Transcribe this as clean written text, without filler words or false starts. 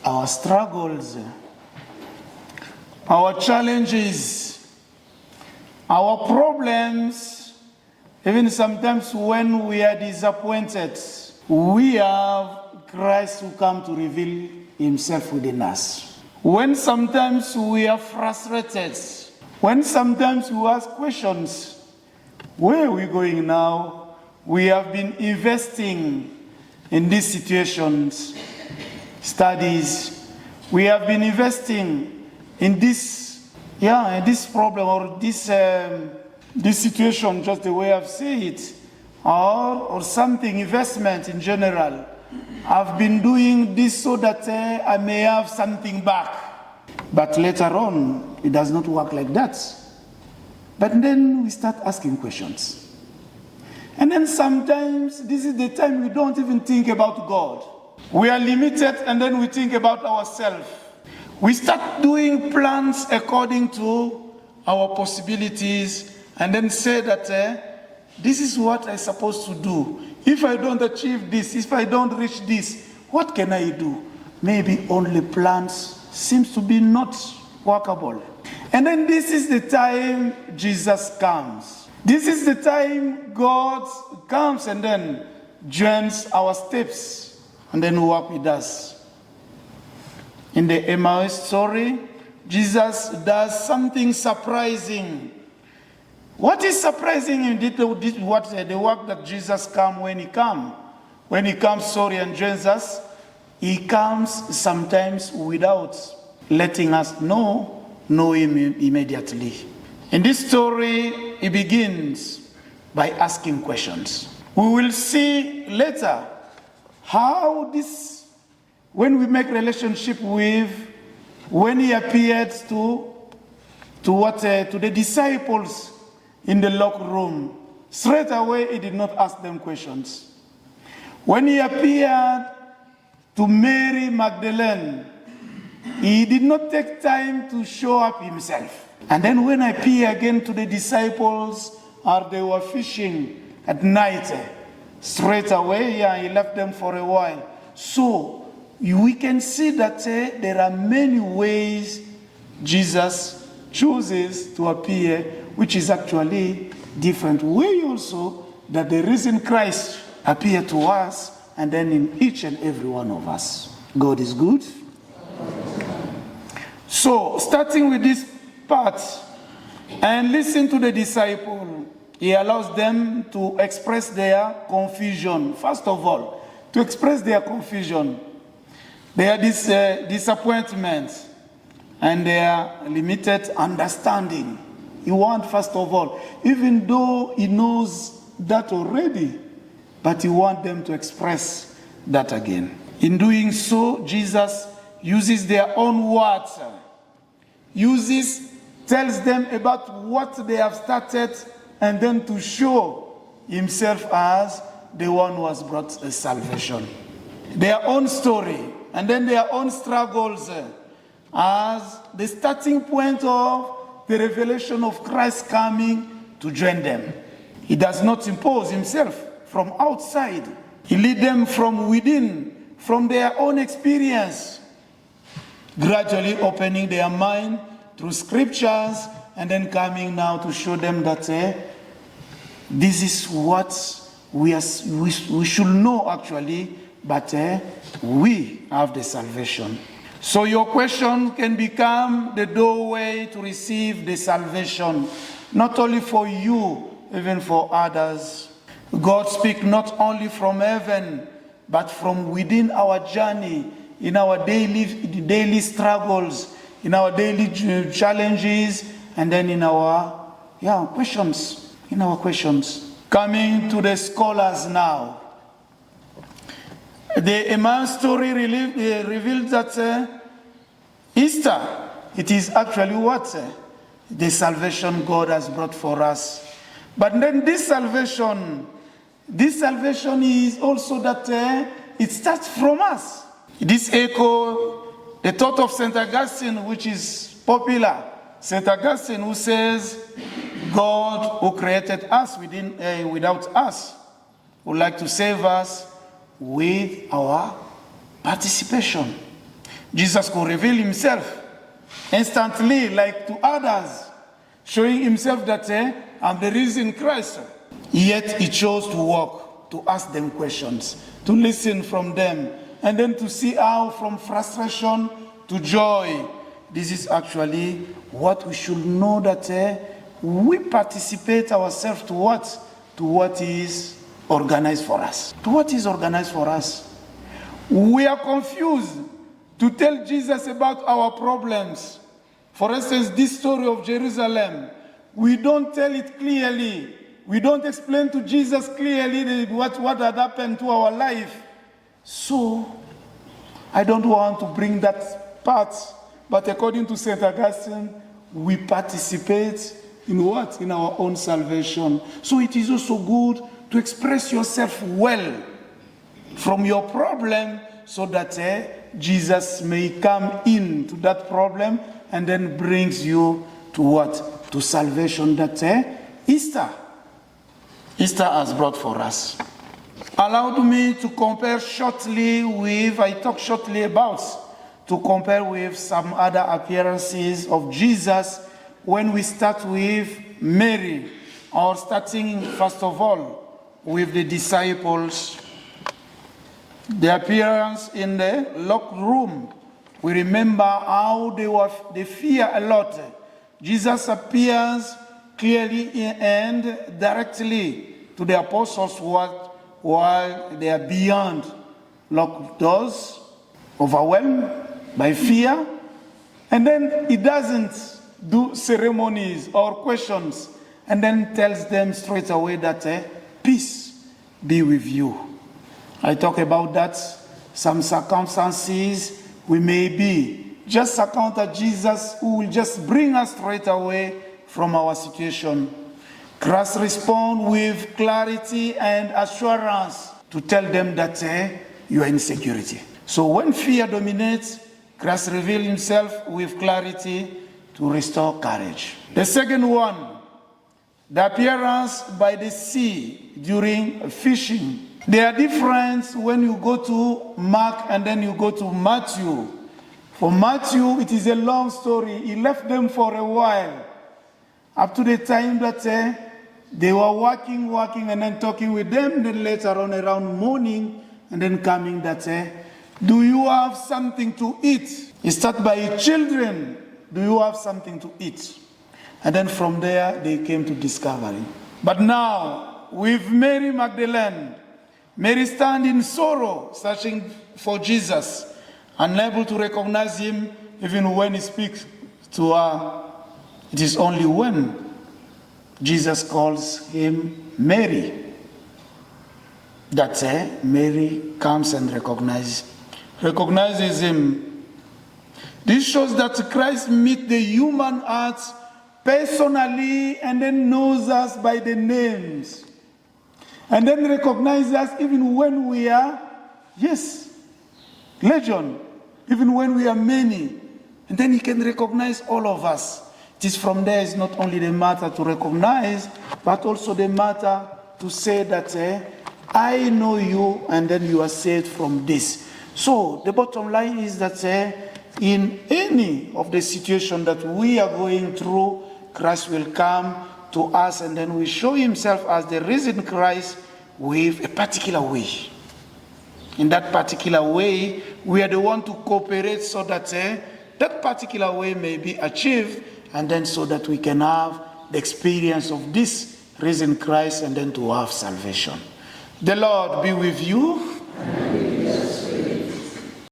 our struggles, our challenges, our problems, even sometimes when we are disappointed, we have Christ who comes to reveal himself within us. When sometimes we are frustrated, when sometimes we ask questions, where are we going now? We have been investing in these situations, studies. We have been investing in this problem or this situation, just the way I've said it, or something, investment in general. I've been doing this so that I may have something back. But later on, it does not work like that. But then we start asking questions. And then sometimes, this is the time we don't even think about God. We are limited and then we think about ourselves. We start doing plans according to our possibilities and then say that this is what I'm supposed to do. If I don't achieve this, if I don't reach this, what can I do? Maybe only plans seems to be not workable. And then this is the time Jesus comes. This is the time God comes and then joins our steps and then walk with us. In the Emmaus story, Jesus does something surprising. What is surprising in the work that Jesus comes when he comes? When he comes, and joins us, he comes sometimes without letting us know him immediately. In this story, he begins by asking questions. We will see later how this, when we make relationship with, when he appeared to the disciples in the locked room, straight away he did not ask them questions. When he appeared to Mary Magdalene, he did not take time to show up himself. And then when I appear again to the disciples, or they were fishing at night, straight away, he left them for a while. So we can see that there are many ways Jesus chooses to appear, which is actually different way also that the risen Christ appeared to us, and then in each and every one of us. God is good. So, starting with this part, and listen to the disciple, he allows them to express their confusion. First of all, to express their confusion, their disappointment, and their limited understanding. He wants, first of all, even though he knows that already, but he wants them to express that again. In doing so, Jesus uses their own words, tells them about what they have started, and then to show himself as the one who has brought salvation. Their own story, and then their own struggles as the starting point of the revelation of Christ coming to join them. He does not impose himself from outside. He leads them from within, from their own experience, gradually opening their mind through scriptures, and then coming now to show them that this is what we should know actually, but we have the salvation. So your question can become the doorway to receive the salvation, not only for you, even for others. God speaks not only from heaven, but from within our journey, in our daily struggles, in our daily challenges, and then in our questions. Coming to the scholars now. The Emmaus story reveals that Easter, it is actually what? The salvation God has brought for us. But then this salvation is also that it starts from us. This echo the thought of St. Augustine, which is popular. St. Augustine, who says, God who created us without us, would like to save us with our participation. Jesus could reveal himself instantly, like to others, showing himself that I'm the risen Christ. Yet he chose to walk, to ask them questions, to listen from them, and then to see how from frustration to joy. This is actually what we should know, that we participate ourselves to what? To what is organized for us. To what is organized for us. We are confused to tell Jesus about our problems. For instance, this story of Jerusalem, we don't tell it clearly. We don't explain to Jesus clearly what had happened to our life. So, I don't want to bring that part, but according to St. Augustine, we participate in what? In our own salvation. So it is also good to express yourself well from your problem, so that Jesus may come into that problem and then brings you to what? To salvation that Easter has brought for us. Allowed me to compare shortly with, to compare with some other appearances of Jesus when we start with Mary, or starting first of all with the disciples. The appearance in the locked room, we remember how they fear a lot. Jesus appears clearly and directly to the apostles while they are beyond locked doors, overwhelmed by fear. And then he doesn't do ceremonies or questions, and then tells them straight away that peace be with you. I talk about that. Some circumstances we may be just encounter Jesus, who will just bring us straight away from our situation. Christ responds with clarity and assurance to tell them that you are in security. So when fear dominates, Christ reveals himself with clarity to restore courage. The second one, the appearance by the sea during fishing. They are different when you go to Mark and then you go to Matthew. For Matthew, it is a long story. He left them for a while, up to the time that they were working, and then talking with them. Then later on, around morning, and then coming that, do you have something to eat? He started by children. Do you have something to eat? And then from there, they came to discovery. But now, with Mary Magdalene, Mary stands in sorrow, searching for Jesus, unable to recognize him even when he speaks to her. It is only when Jesus calls him Mary that Mary comes and recognizes him. This shows that Christ meets the human heart personally and then knows us by the names. And then recognizes us even when we are, legion, even when we are many. And then he can recognize all of us. It is from there, it's not only the matter to recognize, but also the matter to say that I know you, and then you are saved from this. So the bottom line is that in any of the situation that we are going through, Christ will come to us, and then will show himself as the risen Christ with a particular way. In that particular way, we are the one to cooperate so that that particular way may be achieved, and then so that we can have the experience of this risen Christ, and then to have salvation. The Lord be with you.